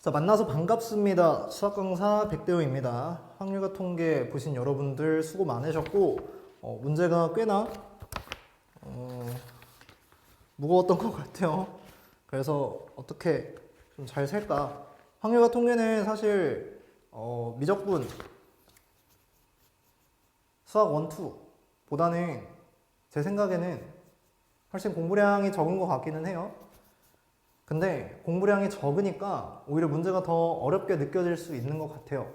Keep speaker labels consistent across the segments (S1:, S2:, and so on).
S1: 자, 만나서 반갑습니다. 수학 강사 백대호입니다. 확률과 통계 보신 여러분들 수고 많으셨고, 문제가 꽤나 무거웠던 것 같아요. 그래서 어떻게 좀 잘 셀까? 확률과 통계는 사실 미적분 수학 1, 2보다는 제 생각에는 훨씬 공부량이 적은 것 같기는 해요. 근데 공부량이 적으니까 오히려 문제가 더 어렵게 느껴질 수 있는 것 같아요.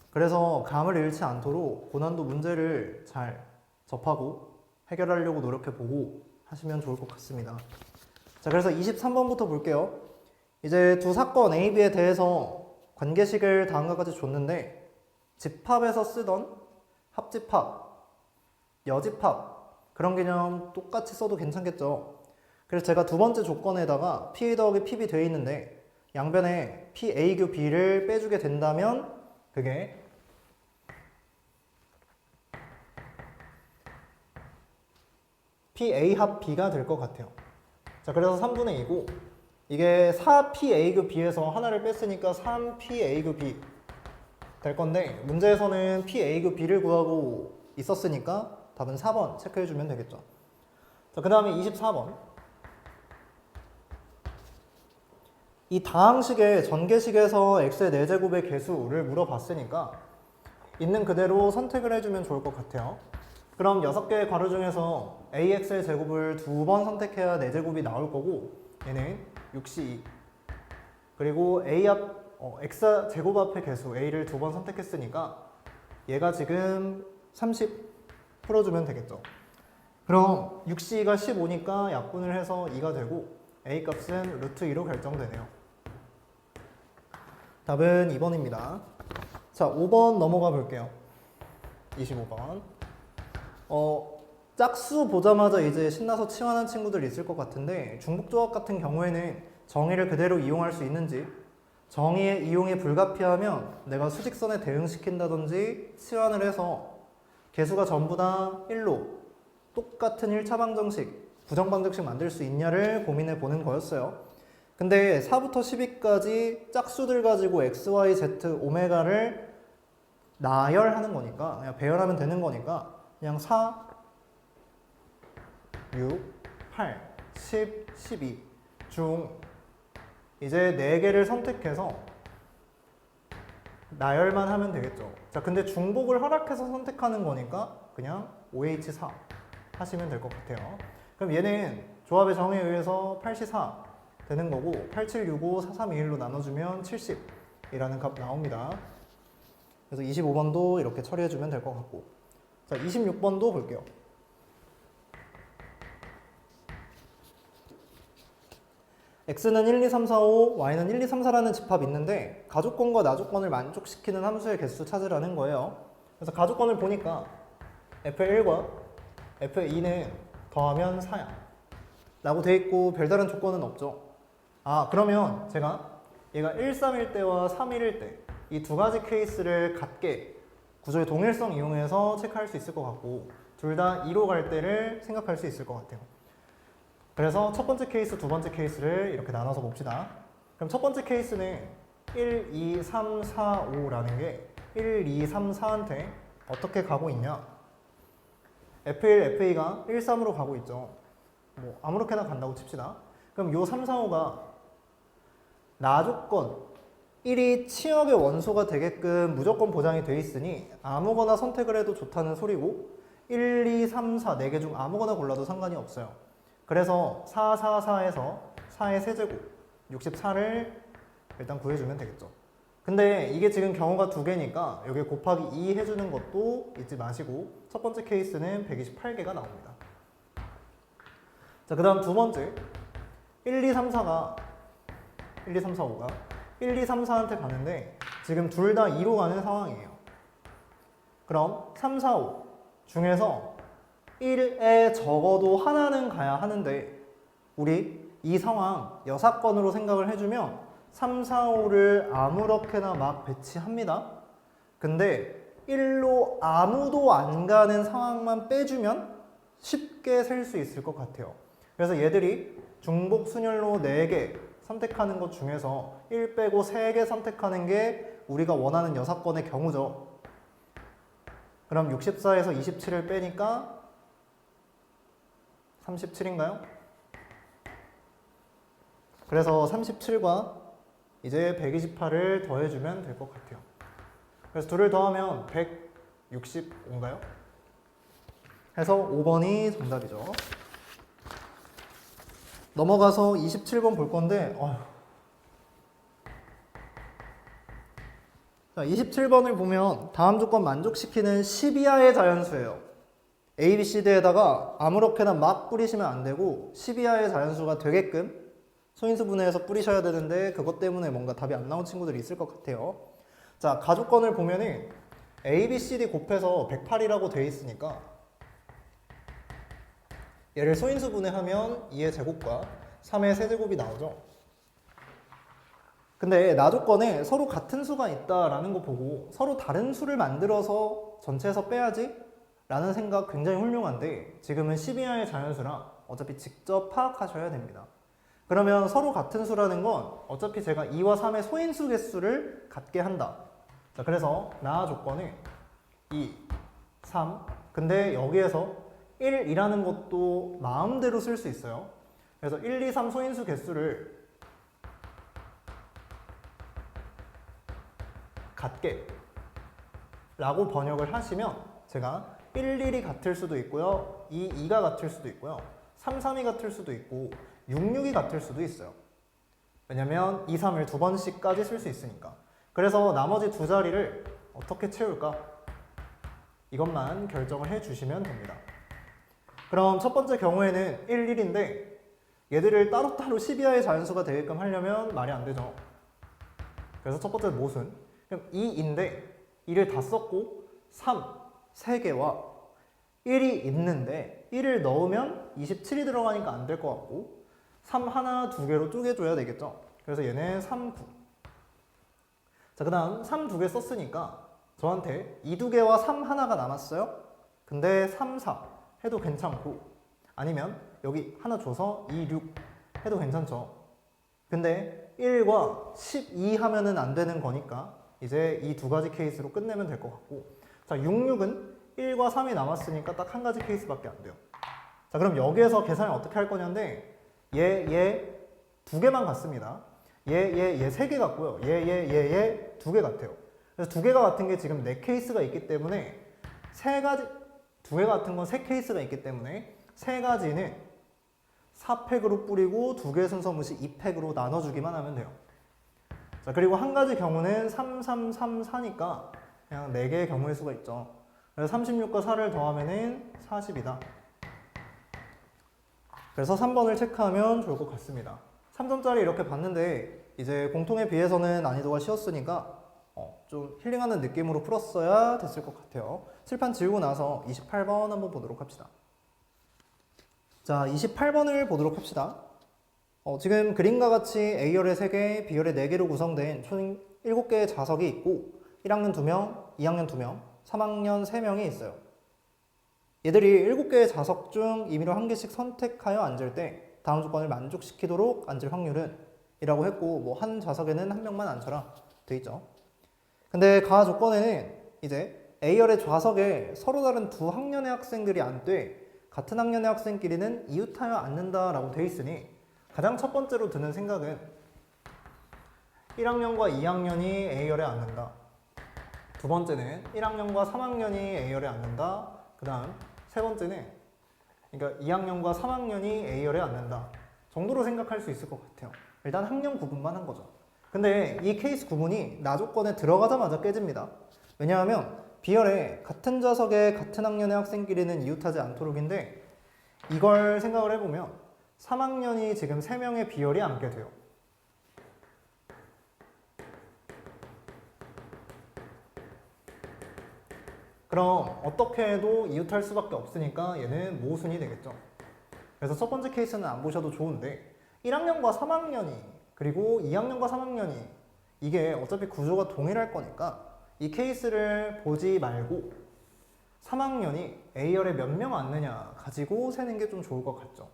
S1: 그래서 감을 잃지 않도록 고난도 문제를 잘 접하고 해결하려고 노력해보고 하시면 좋을 것 같습니다. 자, 그래서 23번부터 볼게요. 이제 두 사건 A, B에 대해서 관계식을 다음과 같이 줬는데 집합에서 쓰던 합집합, 여집합 그런 개념 똑같이 써도 괜찮겠죠. 그래서 제가 두 번째 조건에다가 P 더하기 PB 되어 있는데 양변에 PA 교 B를 빼주게 된다면 그게 PA 합 B가 될 것 같아요. 자, 그래서 3분의 2고 이게 4PA 교 B에서 하나를 뺐으니까 3PA 교 B 될 건데 문제에서는 PA 교 B를 구하고 있었으니까 답은 4번 체크해주면 되겠죠. 자, 그 다음에 24번. 이 다항식의 전개식에서 x의 4제곱의 개수를 물어봤으니까 있는 그대로 선택을 해주면 좋을 것 같아요. 그럼 6개의 괄호 중에서 ax의 제곱을 2번 선택해야 4제곱이 나올 거고 얘는 6c2 그리고 x 제곱 앞의 개수 a를 2번 선택했으니까 얘가 지금 30 풀어주면 되겠죠. 그럼 6c가 15니까 약분을 해서 2가 되고 a 값은 루트 2로 결정되네요. 답은 2번입니다. 자, 5번 넘어가 볼게요. 25번. 짝수 보자마자 이제 신나서 치환한 친구들 있을 것 같은데 중복조합 같은 경우에는 정의를 그대로 이용할 수 있는지 정의의 이용이 불가피하면 내가 수직선에 대응시킨다든지 치환을 해서 개수가 전부 다 1로 똑같은 1차 방정식, 부정방정식 만들 수 있냐를 고민해 보는 거였어요. 근데 4부터 12까지 짝수들 가지고 x, y, z, 오메가를 나열하는 거니까 그냥 배열하면 되는 거니까 그냥 4, 6, 8, 10, 12 중 이제 4개를 선택해서 나열만 하면 되겠죠. 자, 근데 중복을 허락해서 선택하는 거니까 그냥 OH4 하시면 될 것 같아요. 그럼 얘는 조합의 정의에 의해서 8C4 되는 거고 8765 4321로 나눠주면 70이라는 값 나옵니다. 그래서 25번도 이렇게 처리해주면 될 것 같고 자, 26번도 볼게요. x는 1, 2, 3, 4, 5, y는 1, 2, 3, 4라는 집합이 있는데 가족권과 나족권을 만족시키는 함수의 개수 찾으라는 거예요. 그래서 가족권을 보니까 f의 1과 f의 2는 더하면 4야 라고 돼 있고 별다른 조건은 없죠. 아, 그러면 제가 얘가 1, 3일 때와 3, 1일 때 이 두 가지 케이스를 같게 구조의 동일성 이용해서 체크할 수 있을 것 같고 둘 다 2로 갈 때를 생각할 수 있을 것 같아요. 그래서 첫 번째 케이스, 두 번째 케이스를 이렇게 나눠서 봅시다. 그럼 첫 번째 케이스는 1, 2, 3, 4, 5라는 게 1, 2, 3, 4한테 어떻게 가고 있냐? F1, F2가 1, 3으로 가고 있죠. 뭐 아무렇게나 간다고 칩시다. 그럼 요 3, 4, 5가 나조건 1이 치역의 원소가 되게끔 무조건 보장이 돼 있으니 아무거나 선택을 해도 좋다는 소리고 1, 2, 3, 4, 4개 중 아무거나 골라도 상관이 없어요. 그래서 4, 4, 4에서 4의 세제곱 64를 일단 구해주면 되겠죠. 근데 이게 지금 경우가 두 개니까 여기 곱하기 2 해주는 것도 잊지 마시고 첫 번째 케이스는 128개가 나옵니다. 자, 그 다음 두 번째 1, 2, 3, 4가 1, 2, 3, 4, 5가 1, 2, 3, 4한테 가는데 지금 둘 다 2로 가는 상황이에요. 그럼 3, 4, 5 중에서 1에 적어도 하나는 가야 하는데 우리 이 상황 여사건으로 생각을 해주면 3, 4, 5를 아무렇게나 막 배치합니다. 근데 1로 아무도 안 가는 상황만 빼주면 쉽게 셀 수 있을 것 같아요. 그래서 얘들이 중복 순열로 4개 선택하는 것 중에서 1 빼고 3개 선택하는 게 우리가 원하는 6건의 경우죠. 그럼 64에서 27을 빼니까 37인가요? 그래서 37과 이제 128을 더해주면 될 것 같아요. 그래서 둘을 더하면 165인가요? 해서 5번이 정답이죠. 넘어가서 27번 볼 건데, 자, 27번을 보면 다음 조건 만족시키는 10 이하의 자연수예요. A, B, C, D에다가 아무렇게나 막 뿌리시면 안 되고 10 이하의 자연수가 되게끔 소인수 분해해서 뿌리셔야 되는데 그것 때문에 뭔가 답이 안 나온 친구들이 있을 것 같아요. 자, 가족건을 보면은 A, B, C, D 곱해서 108이라고 되어 있으니까 얘를 소인수 분해하면 2의 제곱과 3의 세제곱이 나오죠. 근데 나조건에 서로 같은 수가 있다라는 거 보고 서로 다른 수를 만들어서 전체에서 빼야지 라는 생각 굉장히 훌륭한데 지금은 10 이하의 자연수라 어차피 직접 파악하셔야 됩니다. 그러면 서로 같은 수라는 건 어차피 제가 2와 3의 소인수 개수를 같게 한다. 자, 그래서 나 조건을 2, 3 근데 여기에서 1이라는 것도 마음대로 쓸 수 있어요. 그래서 1, 2, 3 소인수 개수를 같게 라고 번역을 하시면 제가 1, 1이 같을 수도 있고요 2, 2가 같을 수도 있고요 3, 3이 같을 수도 있고 6, 6이 같을 수도 있어요. 왜냐면 2, 3을 두 번씩까지 쓸 수 있으니까. 그래서 나머지 두 자리를 어떻게 채울까? 이것만 결정을 해주시면 됩니다. 그럼 첫 번째 경우에는 1, 1인데 얘들을 따로따로 10 이하의 자연수가 되게끔 하려면 말이 안 되죠. 그래서 첫 번째 모순. 그럼 2인데 2를 다 썼고 3, 3개와 1이 있는데 1을 넣으면 27이 들어가니까 안 될 것 같고 3 하나, 2개로 쪼개줘야 되겠죠. 그래서 얘는 3, 9. 자, 그 다음 3 2개 썼으니까 저한테 2 2개와 3 하나가 남았어요. 근데 3, 4 해도 괜찮고 아니면 여기 하나 줘서 2, 6 해도 괜찮죠. 근데 1과 12 하면은 안 되는 거니까 이제 이 두 가지 케이스로 끝내면 될 것 같고 자, 6, 6은 1과 3이 남았으니까 딱 한 가지 케이스밖에 안 돼요. 자, 그럼 여기에서 계산을 어떻게 할 거냐인데 얘 두 개만 같습니다. 얘 세 개 같고요. 얘 두 개 같아요. 그래서 두 개가 같은 게 지금 네 케이스가 있기 때문에 세 가지 두 개 같은 건 세 케이스가 있기 때문에 세 가지는 4팩으로 뿌리고 두 개 순서 무시 2팩으로 나눠주기만 하면 돼요. 자, 그리고 한 가지 경우는 3, 3, 3, 4니까 그냥 4개의 경우일 수가 있죠. 그래서 36과 4를 더하면은 40이다. 그래서 3번을 체크하면 좋을 것 같습니다. 3점짜리 이렇게 봤는데 이제 공통에 비해서는 난이도가 쉬웠으니까 좀 힐링하는 느낌으로 풀었어야 됐을 것 같아요. 칠판 지우고 나서 28번 한번 보도록 합시다. 자, 28번을 보도록 합시다. 지금 그림과 같이 A열에 3개, B열에 4개로 구성된 총 7개의 좌석이 있고 1학년 2명, 2학년 2명, 3학년 3명이 있어요. 얘들이 7개의 좌석 중 임의로 한 개씩 선택하여 앉을 때 다음 조건을 만족시키도록 앉을 확률은 이라고 했고 뭐 한 좌석에는 한 명만 앉혀라 돼 있죠. 근데 가 조건에는 이제 A열의 좌석에 서로 다른 두 학년의 학생들이 앉되 같은 학년의 학생끼리는 이웃하여 앉는다라고 돼 있으니 가장 첫 번째로 드는 생각은 1학년과 2학년이 A열에 앉는다. 두 번째는 1학년과 3학년이 A열에 앉는다. 그 다음 세 번째는 그러니까 2학년과 3학년이 A열에 앉는다 정도로 생각할 수 있을 것 같아요. 일단 학년 구분만 한 거죠. 근데 이 케이스 구분이 나 조건에 들어가자마자 깨집니다. 왜냐하면 B열에 같은 좌석에 같은 학년의 학생끼리는 이웃하지 않도록인데 이걸 생각을 해보면 3학년이 지금 3명의 B열이 앉게 돼요. 그럼 어떻게 해도 이웃할 수밖에 없으니까 얘는 모순이 되겠죠. 그래서 첫 번째 케이스는 안 보셔도 좋은데 1학년과 3학년이 그리고 2학년과 3학년이 이게 어차피 구조가 동일할 거니까 이 케이스를 보지 말고 3학년이 A열에 몇 명 앉느냐 가지고 세는 게 좀 좋을 것 같죠.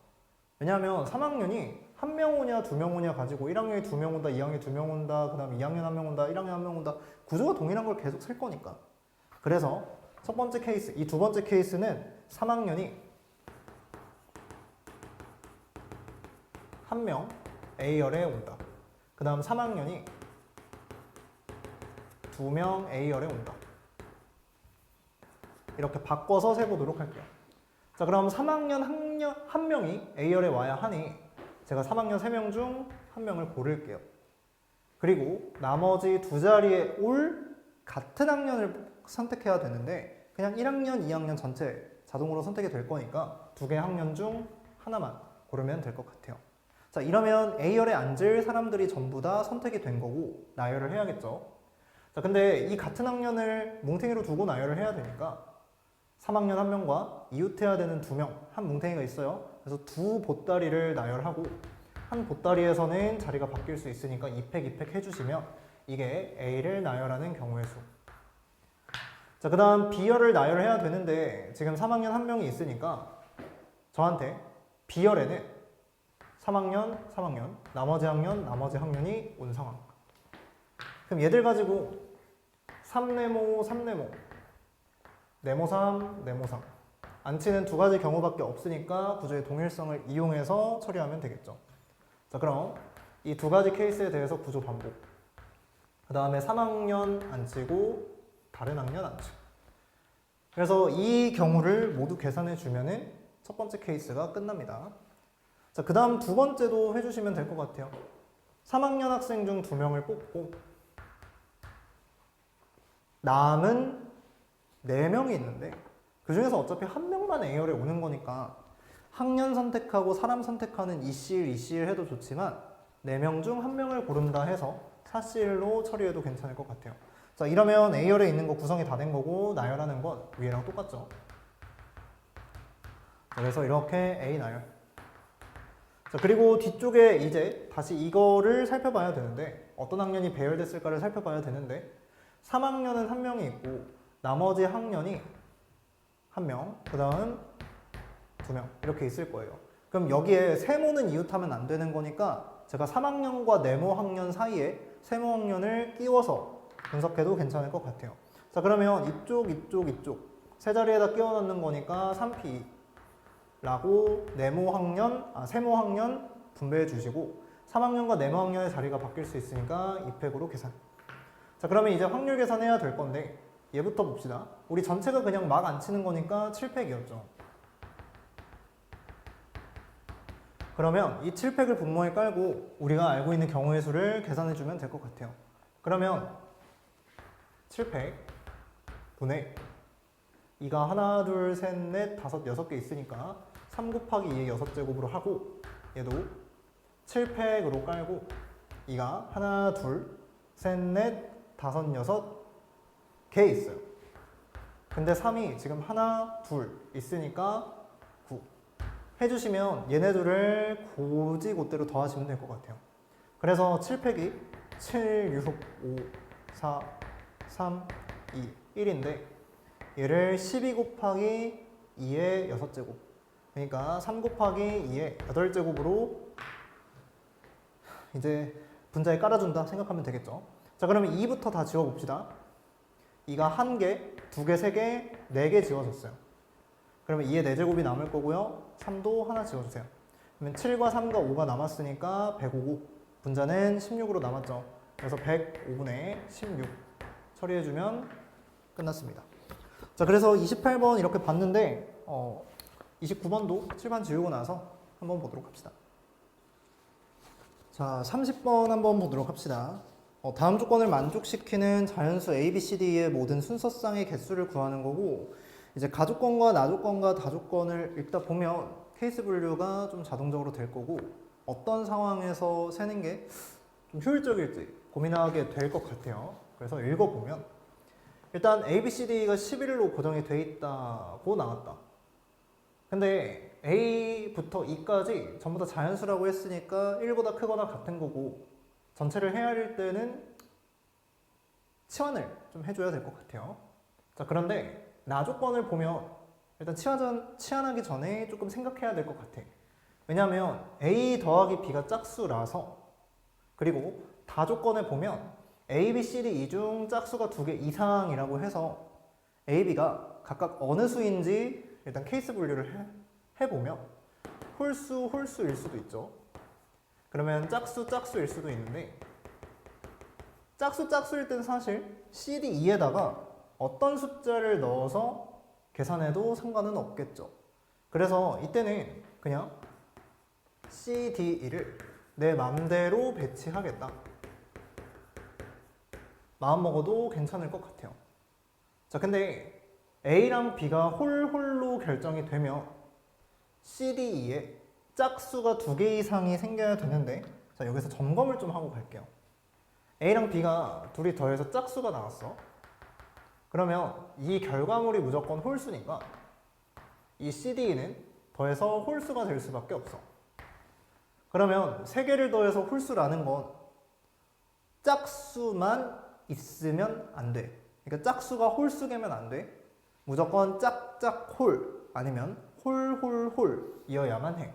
S1: 왜냐하면 3학년이 한 명 오냐 두 명 오냐 가지고 1학년이 2명 온다, 2학년이 2명 온다, 그 다음에 2학년 1명 온다, 1학년 1명 온다. 구조가 동일한 걸 계속 쓸 거니까. 그래서 첫 번째 케이스, 이 두 번째 케이스는 3학년이 한 명 A열에 온다. 그 다음 3학년이 2명 A열에 온다. 이렇게 바꿔서 세보도록 할게요. 자, 그럼 3학년 한 명이 A열에 와야 하니 제가 3학년 3명 중 한 명을 고를게요. 그리고 나머지 두 자리에 올 같은 학년을 선택해야 되는데 그냥 1학년, 2학년 전체 자동으로 선택이 될 거니까 두 개의 학년 중 하나만 고르면 될 것 같아요. 자, 이러면 A열에 앉을 사람들이 전부 다 선택이 된 거고 나열을 해야겠죠. 자, 근데 이 같은 학년을 뭉탱이로 두고 나열을 해야 되니까 3학년 한 명과 이웃해야 되는 2명, 한 뭉탱이가 있어요. 그래서 두 보따리를 나열하고 한 보따리에서는 자리가 바뀔 수 있으니까 2팩 해주시면 이게 A를 나열하는 경우의 수. 자, 그 다음 B열을 나열해야 되는데 지금 3학년 한 명이 있으니까 저한테 B열에는 3학년, 나머지 학년이 온 상황. 그럼 얘들 가지고 3네모, 네모 3, 네모 3. 안치는 두 가지 경우밖에 없으니까 구조의 동일성을 이용해서 처리하면 되겠죠. 자, 그럼 이 두 가지 케이스에 대해서 구조 반복. 그 다음에 3학년 안치고 다른 학년 안치. 그래서 이 경우를 모두 계산해 주면은 첫 번째 케이스가 끝납니다. 자, 그 다음 두 번째도 해주시면 될 것 같아요. 3학년 학생 중 2명을 뽑고 남은 4명이 있는데 그 중에서 어차피 한 명만 A열에 오는 거니까 학년 선택하고 사람 선택하는 이C일 해도 좋지만 4명 중 1명을 고른다 해서 4C로 처리해도 괜찮을 것 같아요. 자, 이러면 A열에 있는 거 구성이 다 된 거고 나열하는 건 위에랑 똑같죠. 그래서 이렇게 A 나열. 자, 그리고 뒤쪽에 이제 다시 이거를 살펴봐야 되는데 어떤 학년이 배열됐을까를 살펴봐야 되는데 3학년은 한 명이 있고 나머지 학년이 한 명, 그 다음 2명 이렇게 있을 거예요. 그럼 여기에 세모는 이웃하면 안 되는 거니까 제가 3학년과 네모 학년 사이에 세모 학년을 끼워서 분석해도 괜찮을 것 같아요. 자, 그러면 이쪽 세 자리에다 끼워 넣는 거니까 3P라고 세모 학년 분배해 주시고 3학년과 네모 학년의 자리가 바뀔 수 있으니까 2팩으로 계산. 자, 그러면 이제 확률 계산해야 될 건데 얘부터 봅시다. 우리 전체가 그냥 막 안 치는 거니까 7팩이었죠. 그러면 이 7팩을 분모에 깔고 우리가 알고 있는 경우의 수를 계산해 주면 될 것 같아요. 그러면 7팩 분의 2가 하나, 둘, 셋, 넷, 다섯, 6개 있으니까 3 곱하기 2의 6제곱으로 하고 얘도 7팩으로 깔고 2가 하나, 둘, 셋, 넷, 다섯, 6개 있어요. 근데 3이 지금 하나, 둘 있으니까 9 해주시면 얘네들을 고지곧대로 더하시면 될 것 같아요. 그래서 7팩이 7, 6, 5, 4, 3, 2, 1인데 얘를 12 곱하기 2의 6제곱 그러니까 3 곱하기 2의 8제곱으로 이제 분자에 깔아준다 생각하면 되겠죠. 자, 그러면 2부터 다 지워봅시다. 2가 1개, 2개, 3개, 4개 지워졌어요. 그러면 2의 4제곱이 남을 거고요. 3도 하나 지워주세요. 그러면 7과 3과 5가 남았으니까 105고 분자는 16으로 남았죠. 그래서 105분의 16 처리해주면 끝났습니다. 자, 그래서 28번 이렇게 봤는데 29번도 7반 지우고 나서 한번 보도록 합시다. 자, 30번 한번 보도록 합시다. 다음 조건을 만족시키는 자연수 A, B, C, D의 모든 순서쌍의 개수를 구하는 거고 이제 가조건과 나조건과 다조건을 읽다 보면 케이스 분류가 좀 자동적으로 될 거고 어떤 상황에서 세는 게 좀 효율적일지 고민하게 될 것 같아요. 그래서 읽어보면 일단 A, B, C, D가 11로 고정이 돼 있다고 나왔다. 근데 A부터 E까지 전부 다 자연수라고 했으니까 1보다 크거나 같은 거고 전체를 헤아릴 때는 치환을 좀 해줘야 될 것 같아요. 자, 그런데 나조건을 보면 일단 치환하기 전에 조금 생각해야 될 것 같아. 왜냐하면 A 더하기 B가 짝수라서. 그리고 다조건에 보면 A, B, C, D 이 중 짝수가 2개 이상이라고 해서 A, B가 각각 어느 수인지 일단 케이스 분류를 해보면 홀수일 수도 있죠. 그러면 짝수일 수도 있는데 짝수일 땐 사실 CD2에다가 어떤 숫자를 넣어서 계산해도 상관은 없겠죠. 그래서 이때는 그냥 CDE를 내 맘대로 배치하겠다. 마음먹어도 괜찮을 것 같아요. 자, 근데 A랑 B가 홀로 결정이 되면 CDE에 짝수가 2개 이상이 생겨야 되는데, 자, 여기서 점검을 좀 하고 갈게요. A랑 B가 둘이 더해서 짝수가 나왔어. 그러면 이 결과물이 무조건 홀수니까 이 CDE는 더해서 홀수가 될 수밖에 없어. 그러면 3개를 더해서 홀수라는 건 짝수만 있으면 안 돼. 그러니까 짝수가 홀수개면 안 돼. 무조건 짝짝홀 아니면 홀이어야만 해.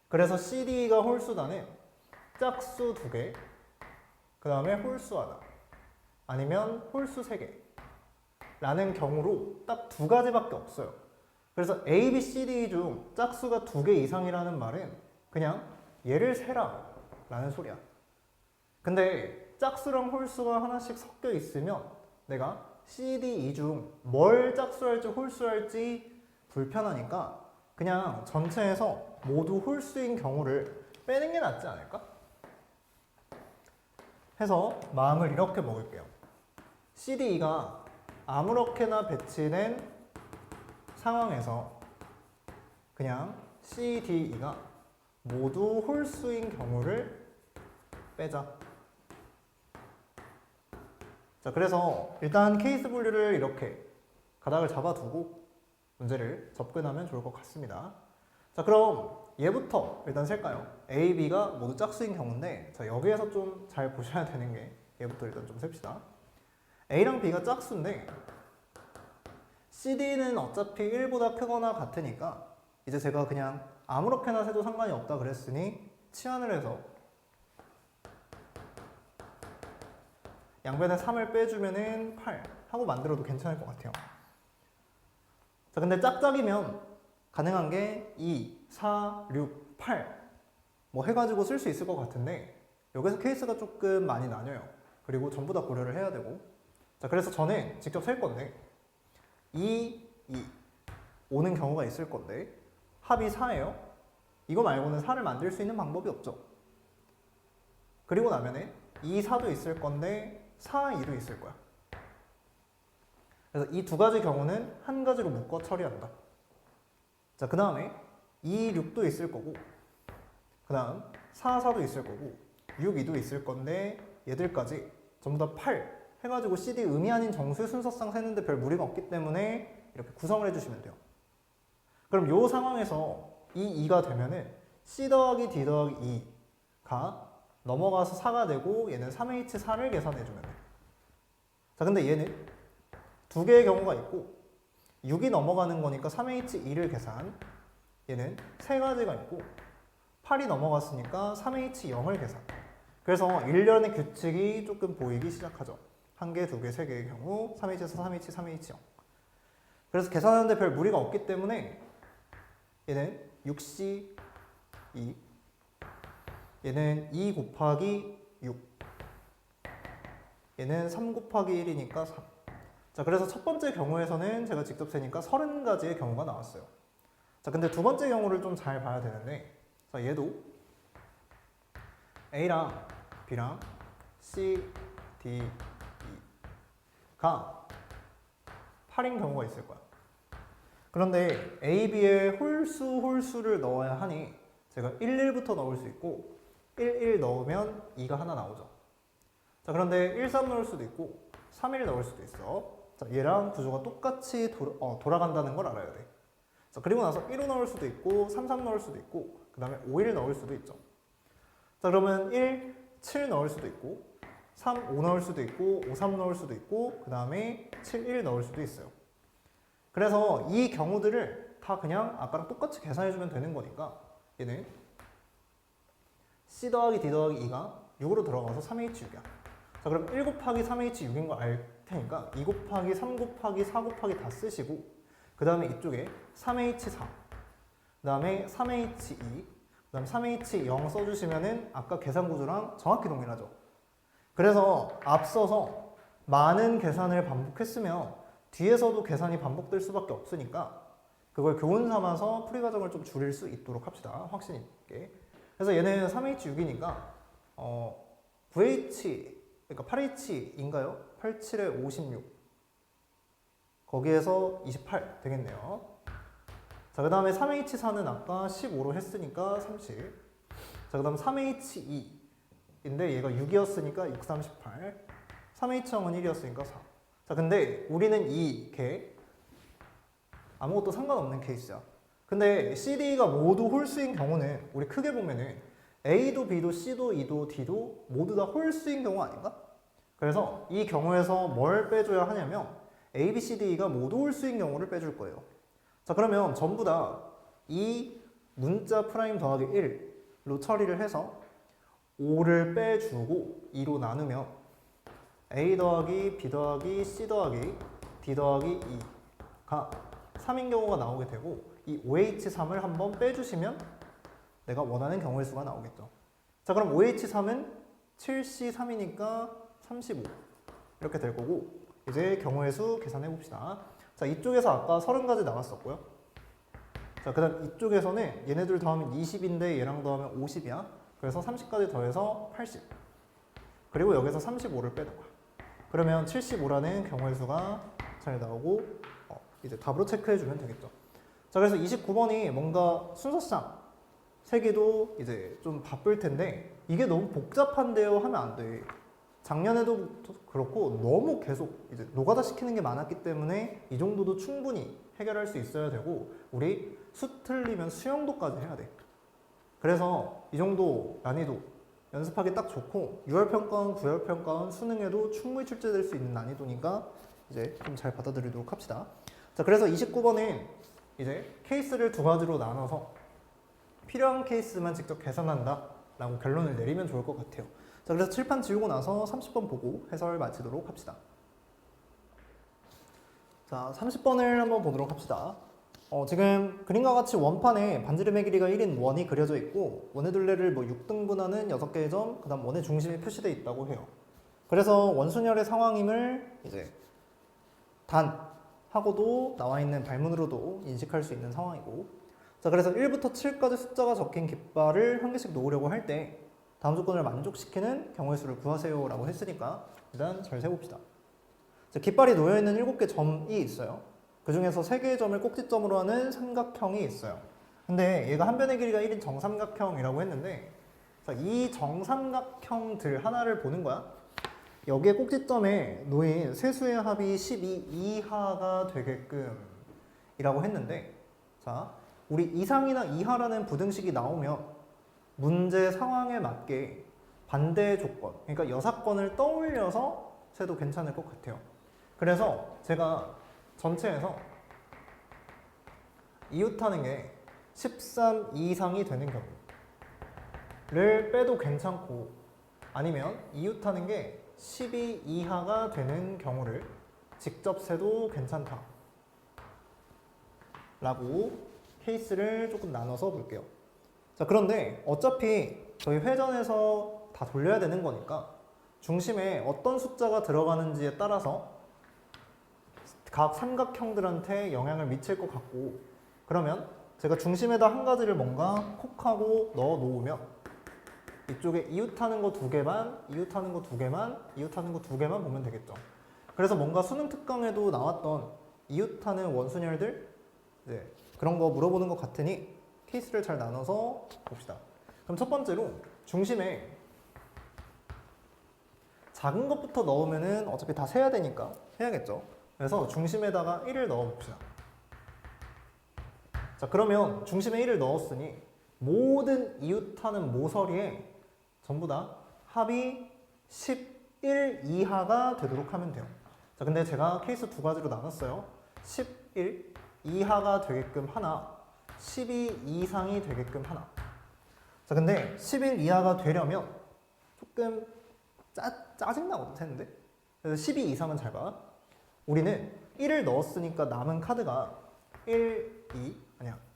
S1: 그래서 CD가 홀수다는 짝수 2개, 그 다음에 홀수 하나, 아니면 홀수 3개 라는 경우로 딱 2가지밖에 없어요. 그래서 A, B, C, D 중 짝수가 2개 이상이라는 말은 그냥 얘를 세라 라는 소리야. 근데 짝수랑 홀수가 하나씩 섞여 있으면 내가 C, D, E 중 뭘 짝수할지 홀수할지 불편하니까 그냥 전체에서 모두 홀수인 경우를 빼는 게 낫지 않을까? 해서 마음을 이렇게 먹을게요. C, D, E가 아무렇게나 배치된 상황에서 그냥 C, D, E가 모두 홀수인 경우를 빼자. 자, 그래서 일단 케이스 분류를 이렇게 가닥을 잡아두고 문제를 접근하면 좋을 것 같습니다. 자, 그럼 얘부터 일단 셀까요? A, B가 모두 짝수인 경우인데, 자, 여기에서 좀 잘 보셔야 되는 게 얘부터 일단 좀 셉시다. A랑 B가 짝수인데 CD는 어차피 1보다 크거나 같으니까 이제 제가 그냥 아무렇게나 세도 상관이 없다 그랬으니 치환을 해서 양변에 3을 빼주면은 8 하고 만들어도 괜찮을 것 같아요. 자, 근데 짝짝이면 가능한 게 2, 4, 6, 8 뭐 해가지고 쓸 수 있을 것 같은데 여기서 케이스가 조금 많이 나뉘어요. 그리고 전부 다 고려를 해야 되고. 자, 그래서 저는 직접 셀 건데 2, 2 오는 경우가 있을 건데 합이 4예요. 이거 말고는 4를 만들 수 있는 방법이 없죠. 그리고 나면은 2, 4도 있을 건데 4, 2도 있을 거야. 그래서 이 2가지 경우는 한 가지로 묶어 처리한다. 자, 그 다음에 2, 6도 있을 거고, 그 다음 4, 4도 있을 거고, 6, 2도 있을 건데 얘들까지 전부 다 8 해가지고 CD 음이 아닌 정수의 순서상 세는데 별 무리가 없기 때문에 이렇게 구성을 해주시면 돼요. 그럼 이 상황에서 이 2가 되면은 C 더하기 D 더하기 2가 넘어가서 4가 되고 얘는 3H4를 계산해주면 돼. 자, 근데 얘는 2개의 경우가 있고 6이 넘어가는 거니까 3H2를 계산, 얘는 3가지가 있고 8이 넘어갔으니까 3H0을 계산. 그래서 일련의 규칙이 조금 보이기 시작하죠. 1개, 2개, 3개의 경우 3H4, 3H, 3H0. 그래서 계산하는데 별 무리가 없기 때문에 얘는 6C2, 얘는 2 곱하기 6, 얘는 3 곱하기 1이니까 3. 자, 그래서 첫 번째 경우에서는 제가 직접 세니까 30가지의 경우가 나왔어요. 자, 근데 두 번째 경우를 좀 잘 봐야 되는데, 자, 얘도 A랑 B랑 C, D, E가 8인 경우가 있을 거야. 그런데 A, B에 홀수를 넣어야 하니 제가 1, 1부터 넣을 수 있고 1, 1 넣으면 2가 하나 나오죠. 자, 그런데 1, 3 넣을 수도 있고 3, 1 넣을 수도 있어. 자, 얘랑 구조가 똑같이 돌아간다는 걸 알아야 돼. 자, 그리고 나서 1호 넣을 수도 있고 3, 3 넣을 수도 있고 그 다음에 5, 1 넣을 수도 있죠. 자, 그러면 1, 7 넣을 수도 있고 3, 5 넣을 수도 있고 5, 3 넣을 수도 있고 그 다음에 7, 1 넣을 수도 있어요. 그래서 이 경우들을 다 그냥 아까랑 똑같이 계산해주면 되는 거니까 얘는 C 더하기 D 더하기 2가 6으로 들어가서 3H6이야. 자, 그럼 1 곱하기 3H6인 거 알 테니까 2 곱하기 3 곱하기 4 곱하기 다 쓰시고 그 다음에 이쪽에 3H4 그 다음에 3H2 그 다음에 3H0 써주시면은 아까 계산 구조랑 정확히 동일하죠. 그래서 앞서서 많은 계산을 반복했으면 뒤에서도 계산이 반복될 수밖에 없으니까 그걸 교훈 삼아서 풀이 과정을 좀 줄일 수 있도록 합시다. 확신 있게. 그래서 얘는 3H6이니까 9H 그러니까 8H인가요? 87에 56 거기에서 28 되겠네요. 자, 그 다음에 3H4는 아까 15로 했으니까 30. 자, 그 다음 3H2인데 얘가 6이었으니까 6, 38. 3H0은 1이었으니까 4. 자, 근데 우리는 이 개 아무것도 상관없는 케이스야. 근데 CD가 모두 홀수인 경우는 우리 크게 보면은 A도 B도 C도 E도 D도 모두 다 홀수인 경우 아닌가? 그래서 이 경우에서 뭘 빼줘야 하냐면 A, B, C, D가 모두 홀수인 경우를 빼줄 거예요. 자, 그러면 전부 다 이 문자 프라임 더하기 1로 처리를 해서 5를 빼주고 2로 나누면 A 더하기 B 더하기 C 더하기 D 더하기 2가 3인 경우가 나오게 되고 이 OH3을 한번 빼주시면 내가 원하는 경우의 수가 나오겠죠. 자, 그럼 OH3은 7C3이니까 35 이렇게 될 거고 이제 경우의 수 계산해 봅시다. 자, 이쪽에서 아까 30가지 나왔었고요. 자, 그 다음 이쪽에서는 얘네들 더하면 20인데 얘랑 더하면 50이야. 그래서 30까지 더해서 80 그리고 여기서 35를 빼는 거야. 그러면 75라는 경우의 수가 잘 나오고 이제 답으로 체크해주면 되겠죠. 자, 그래서 29번이 뭔가 순서상 세기도 이제 좀 바쁠 텐데 이게 너무 복잡한데요 하면 안 돼. 작년에도 그렇고 너무 계속 이제 노가다 시키는 게 많았기 때문에 이 정도도 충분히 해결할 수 있어야 되고 우리 수 틀리면 수영도까지 해야 돼. 그래서 이 정도 난이도 연습하기 딱 좋고 6월평가원, 9월평가원 수능에도 충분히 출제될 수 있는 난이도니까 이제 좀 잘 받아들이도록 합시다. 자, 그래서 29번은 이제 케이스를 두 가지로 나눠서 필요한 케이스만 직접 계산한다 라고 결론을 내리면 좋을 것 같아요. 자, 그래서 칠판 지우고 나서 30번 보고 해설 마치도록 합시다. 자, 30번을 한번 보도록 합시다. 지금 그림과 같이 원판에 반지름의 길이가 1인 원이 그려져 있고 원의 둘레를 뭐 6등분하는 6개의 점, 그 다음 원의 중심이 표시되어 있다고 해요. 그래서 원순열의 상황임을 이제 단 하고도 나와 있는 발문으로도 인식할 수 있는 상황이고, 자, 그래서 1부터 7까지 숫자가 적힌 깃발을 한 개씩 놓으려고 할 때 다음 조건을 만족시키는 경우의 수를 구하세요 라고 했으니까 일단 잘 세봅시다. 자, 깃발이 놓여있는 7개 점이 있어요. 그 중에서 3개의 점을 꼭지점으로 하는 삼각형이 있어요. 근데 얘가 한 변의 길이가 1인 정삼각형이라고 했는데, 자, 이 정삼각형들 하나를 보는 거야. 여기에 꼭지점에 놓인 세수의 합이 12 이하가 되게끔 이라고 했는데, 자, 우리 이상이나 이하라는 부등식이 나오면 문제 상황에 맞게 반대의 조건, 그러니까 여사건을 떠올려서 세도 괜찮을 것 같아요. 그래서 제가 전체에서 이웃하는 게 13 이상이 되는 경우를 빼도 괜찮고, 아니면 이웃하는 게 12 이하가 되는 경우를 직접 세도 괜찮다 라고 케이스를 조금 나눠서 볼게요. 자, 그런데 어차피 저희 회전에서 다 돌려야 되는 거니까 중심에 어떤 숫자가 들어가는지에 따라서 각 삼각형들한테 영향을 미칠 것 같고, 그러면 제가 중심에다 한 가지를 뭔가 콕하고 넣어 놓으면 이쪽에 이웃하는 거 2개만, 이웃하는 거 2개만, 이웃하는 거 2개만 보면 되겠죠. 그래서 뭔가 수능 특강에도 나왔던 이웃하는 원순열들 이제 그런 거 물어보는 것 같으니 케이스를 잘 나눠서 봅시다. 그럼 첫 번째로 중심에 작은 것부터 넣으면은 어차피 다 세야 되니까 해야겠죠. 그래서 중심에다가 1을 넣어 봅시다. 자, 그러면 중심에 1을 넣었으니 모든 이웃하는 모서리에 전부 다 합이 11 이하가 되도록 하면 돼요. 자, 근데 제가 케이스 2가지로 나눴어요. 11 이하가 되게끔 하나, 12 이상이 되게끔 하나. 자, 근데 11 이하가 되려면 조금 짜증나거든, 세는데. 그래서 12 이상은 잘 봐. 우리는 1을 넣었으니까 남은 카드가 1,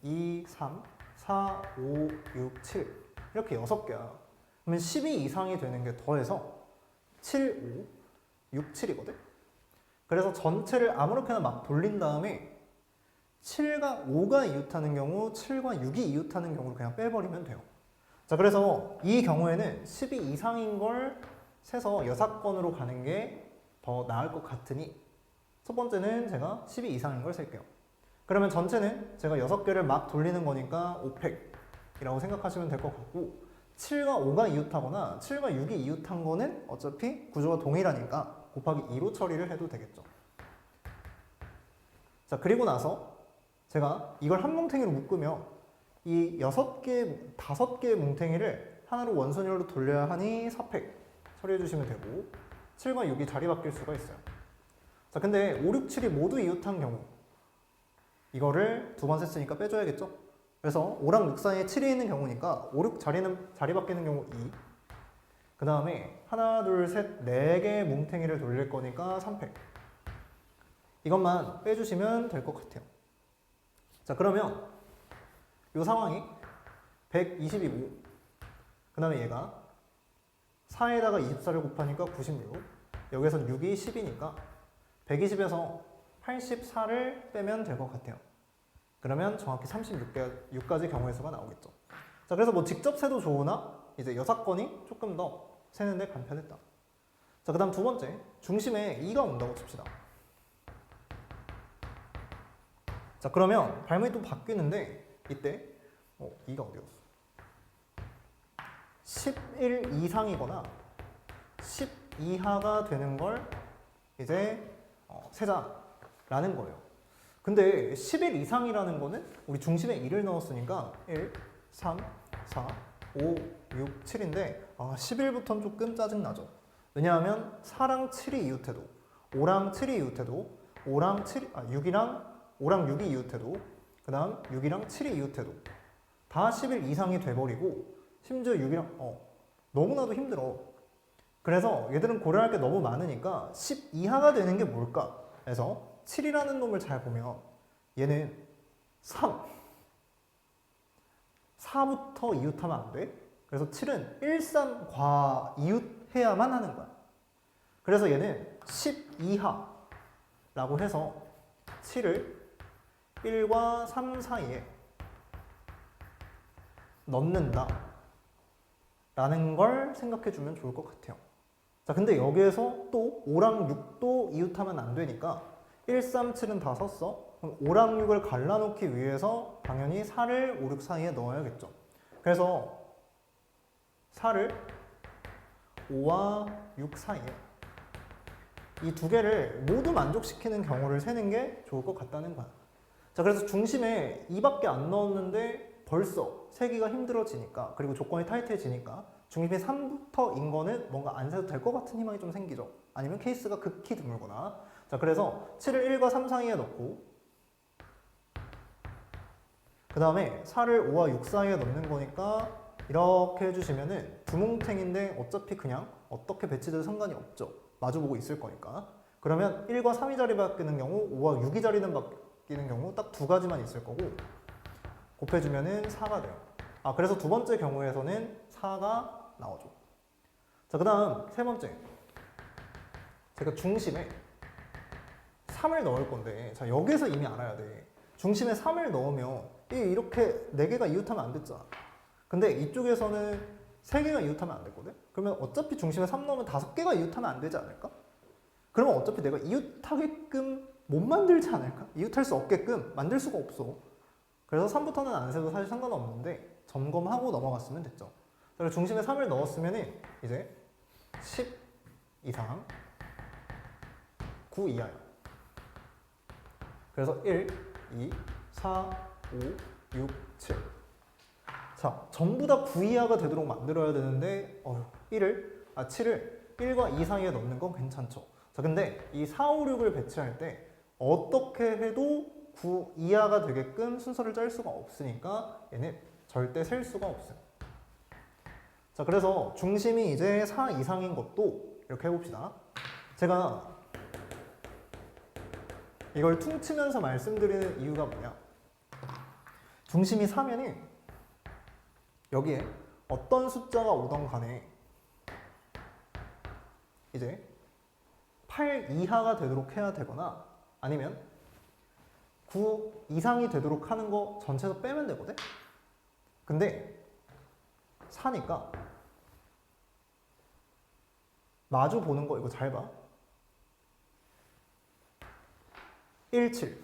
S1: 2, 3, 4, 5, 6, 7 이렇게 6개야. 그러면 12 이상이 되는 게 더해서 7, 5, 6, 7이거든? 그래서 전체를 아무렇게나 막 돌린 다음에 7과 5가 이웃하는 경우, 7과 6이 이웃하는 경우를 그냥 빼버리면 돼요. 자, 그래서 이 경우에는 12 이상인 걸 세서 6건으로 가는 게 더 나을 것 같으니 첫 번째는 제가 12 이상인 걸 셀게요. 그러면 전체는 제가 6개를 막 돌리는 거니까 5팩이라고 생각하시면 될 것 같고 7과 5가 이웃하거나 7과 6이 이웃한 거는 어차피 구조가 동일하니까 곱하기 2로 처리를 해도 되겠죠. 자, 그리고 나서 제가 이걸 한 뭉탱이로 묶으며 이 5개의 뭉탱이를 하나로 원순위로 돌려야 하니 4팩 처리해 주시면 되고 7과 6이 자리 바뀔 수가 있어요. 자, 근데 5, 6, 7이 모두 이웃한 경우 이거를 두 번 셌으니까 빼줘야겠죠? 그래서 5랑 6 사이에 7이 있는 경우니까 5, 6 자리 바뀌는 경우 2. 그 다음에 하나, 둘, 셋, 4개의 뭉탱이를 돌릴 거니까 3팩. 이것만 빼주시면 될 것 같아요. 자, 그러면 이 상황이 120이고 그 다음에 얘가 4에다가 24를 곱하니까 96 여기서 6이 10이니까 120에서 84를 빼면 될 것 같아요. 그러면 정확히 36가지 경우의 수가 나오겠죠. 자, 그래서 뭐 직접 세도 좋으나 이제 6건이 조금 더 세는데 간편했다. 자, 그 다음 두 번째 중심에 2가 온다고 칩시다. 자, 그러면 발목이 또 바뀌는데 이때 2가 어디 갔어? 11 이상이거나 10 이하가 되는 걸 이제 세자라는 거예요. 근데 11 이상이라는 거는 우리 중심에 2를 넣었으니까 1, 3, 4, 5, 6, 7인데 11부터는 조금 짜증나죠. 왜냐하면 4랑 7이 이웃해도 5랑 7이 이웃해도 5랑 6이 이웃해도 그 다음 6이랑 7이 이웃해도 다 11 이상이 돼버리고 심지어 6이랑 너무나도 힘들어. 그래서 얘들은 고려할 게 너무 많으니까 10 이하가 되는 게 뭘까? 그래서 7이라는 놈을 잘 보면 얘는 4부터 이웃하면 안 돼. 그래서 7은 1, 3 과 이웃해야만 하는 거야. 그래서 얘는 10 이하라고 해서 7을 1과 3 사이에 넣는다 라는 걸 생각해 주면 좋을 것 같아요. 자, 근데 여기에서 또 5랑 6도 이웃하면 안 되니까 1, 3, 7은 다 썼어. 그럼 5랑 6을 갈라놓기 위해서 당연히 4를 5, 6 사이에 넣어야겠죠. 그래서 4를 5와 6 사이에 이 두 개를 모두 만족시키는 경우를 세는 게 좋을 것 같다는 거야. 자, 그래서 중심에 2밖에 안 넣었는데 벌써 세기가 힘들어지니까 그리고 조건이 타이트해지니까 중심이 3부터인 거는 뭔가 안 세도 될 것 같은 희망이 좀 생기죠. 아니면 케이스가 극히 드물거나. 자, 그래서 7을 1과 3 사이에 넣고 그 다음에 4를 5와 6 사이에 넣는 거니까 이렇게 해주시면은 두 뭉탱인데 어차피 그냥 어떻게 배치돼도 상관이 없죠. 마주보고 있을 거니까. 그러면 1과 3이 자리 바뀌는 경우 5와 6이 자리는 바뀌는 경우 딱 두 가지만 있을 거고 곱해주면은 4가 돼요. 그래서 두 번째 경우에서는 4가 나오죠. 자, 그 다음 세 번째. 제가 중심에 3을 넣을 건데, 자, 여기서 이미 알아야 돼. 중심에 3을 넣으면 이렇게 4개가 이웃하면 안 됐잖아. 근데 이쪽에서는 3개가 이웃하면 안 됐거든? 그러면 어차피 중심에 3 넣으면 5개가 이웃하면 안 되지 않을까? 그러면 어차피 내가 이웃하게끔 못 만들지 않을까? 이웃할 수 없게끔 만들 수가 없어. 그래서 3부터는 안 세도 사실 상관없는데 점검하고 넘어갔으면 됐죠. 그래서 중심에 3을 넣었으면 이제 10 이상 9 이하야. 그래서 1, 2, 4, 5, 6, 7. 자, 전부 다 9 이하가 되도록 만들어야 되는데 7을 1과 2 사이에 넣는 건 괜찮죠. 자, 근데 이 4, 5, 6을 배치할 때 어떻게 해도 9 이하가 되게끔 순서를 짤 수가 없으니까 얘는 절대 셀 수가 없어요. 자, 그래서 중심이 이제 4 이상인 것도 이렇게 해봅시다. 제가 이걸 퉁치면서 말씀드리는 이유가 뭐냐? 중심이 4면은 여기에 어떤 숫자가 오던 간에 이제 8 이하가 되도록 해야 되거나 아니면 9 이상이 되도록 하는 거 전체에서 빼면 되거든? 근데 4니까 마주 보는 거 이거 잘 봐. 1, 7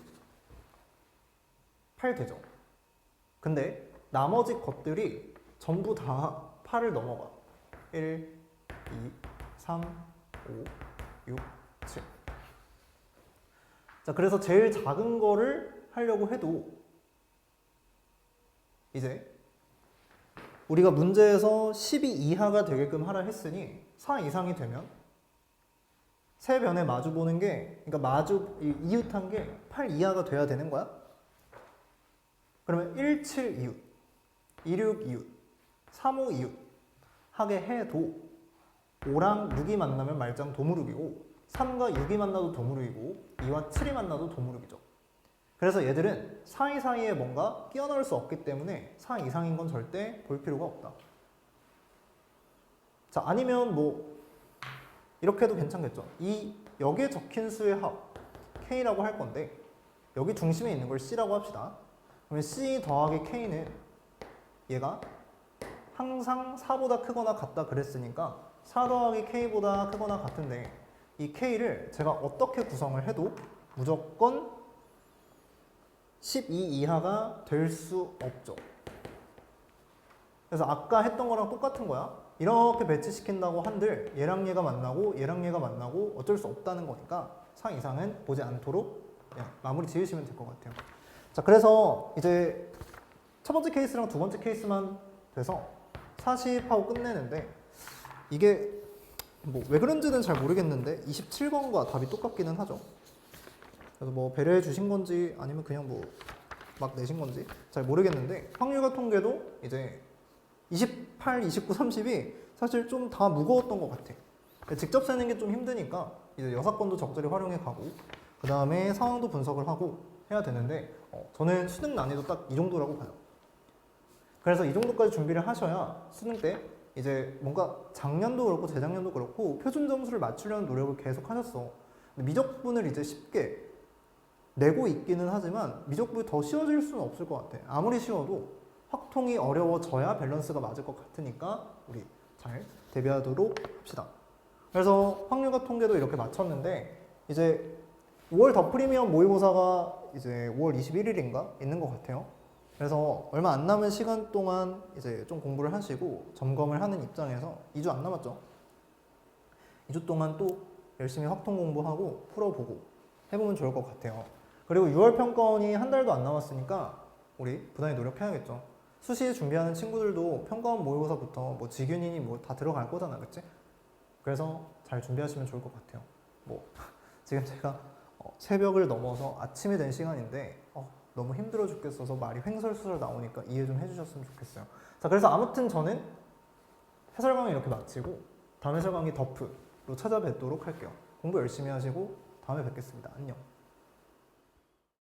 S1: 8 되죠? 근데 나머지 것들이 전부 다 8을 넘어가. 1, 2, 3, 5, 6, 7. 자, 그래서 제일 작은 거를 하려고 해도 이제 우리가 문제에서 12 이하가 되게끔 하라 했으니 4 이상이 되면 세 변에 마주 보는 게, 그러니까 이웃한 게 8 이하가 돼야 되는 거야. 그러면 1, 7 이웃, 2, 6 이웃, 3, 5 이웃 하게 해도 5랑 6이 만나면 말짱 도무룩이고 3과 6이 만나도 도무룩이고 2와 7이 만나도 도무룩이죠. 그래서 얘들은 4 이상에 뭔가 끼어넣을 수 없기 때문에 4 이상인 건 절대 볼 필요가 없다. 자, 아니면 뭐 이렇게 해도 괜찮겠죠. 여기에 적힌 수의 합 K라고 할 건데 여기 중심에 있는 걸 C라고 합시다. 그러면 C 더하기 K는 얘가 항상 4보다 크거나 같다 그랬으니까 4 더하기 K보다 크거나 같은데 이 K를 제가 어떻게 구성을 해도 무조건 12 이하가 될 수 없죠. 그래서 아까 했던 거랑 똑같은 거야. 이렇게 배치시킨다고 한들 얘랑 얘가 만나고 얘랑 얘가 만나고 어쩔 수 없다는 거니까 4 이상은 보지 않도록 그냥 마무리 지으시면 될 것 같아요. 자, 그래서 이제 첫 번째 케이스랑 두 번째 케이스만 돼서 40하고 끝내는데 이게 뭐 왜 그런지는 잘 모르겠는데 27번과 답이 똑같기는 하죠. 그래서 뭐 배려해 주신 건지 아니면 그냥 뭐 막 내신 건지 잘 모르겠는데 확률과 통계도 이제 28, 29, 30이 사실 좀 다 무거웠던 것 같아. 직접 세는 게 좀 힘드니까 이제 여사건도 적절히 활용해 가고 그 다음에 상황도 분석을 하고 해야 되는데 저는 수능 난이도 딱 이 정도라고 봐요. 그래서 이 정도까지 준비를 하셔야 수능 때 이제 뭔가 작년도 그렇고 재작년도 그렇고 표준 점수를 맞추려는 노력을 계속 하셨어. 근데 미적분을 이제 쉽게 내고 있기는 하지만 미적분이 더 쉬워질 수는 없을 것 같아. 아무리 쉬워도 확통이 어려워져야 밸런스가 맞을 것 같으니까 우리 잘 대비하도록 합시다. 그래서 확률과 통계도 이렇게 맞췄는데 이제 5월 더 프리미엄 모의고사가 이제 5월 21일인가 있는 것 같아요. 그래서 얼마 안 남은 시간 동안 이제 좀 공부를 하시고 점검을 하는 입장에서 2주 안 남았죠. 2주 동안 또 열심히 확통 공부하고 풀어보고 해보면 좋을 것 같아요. 그리고 6월 평가원이 한 달도 안 남았으니까 우리 부단히 노력해야겠죠. 수시 준비하는 친구들도 평가원 모의고사부터 뭐 지균이니 뭐 다 들어갈 거잖아, 그치? 그래서 잘 준비하시면 좋을 것 같아요. 뭐 지금 제가 새벽을 넘어서 아침이 된 시간인데 너무 힘들어 죽겠어서 말이 횡설수설 나오니까 이해 좀 해주셨으면 좋겠어요. 자, 그래서 아무튼 저는 해설 강의 이렇게 마치고 다음 해설 강의 더프로 찾아뵙도록 할게요. 공부 열심히 하시고 다음에 뵙겠습니다. 안녕.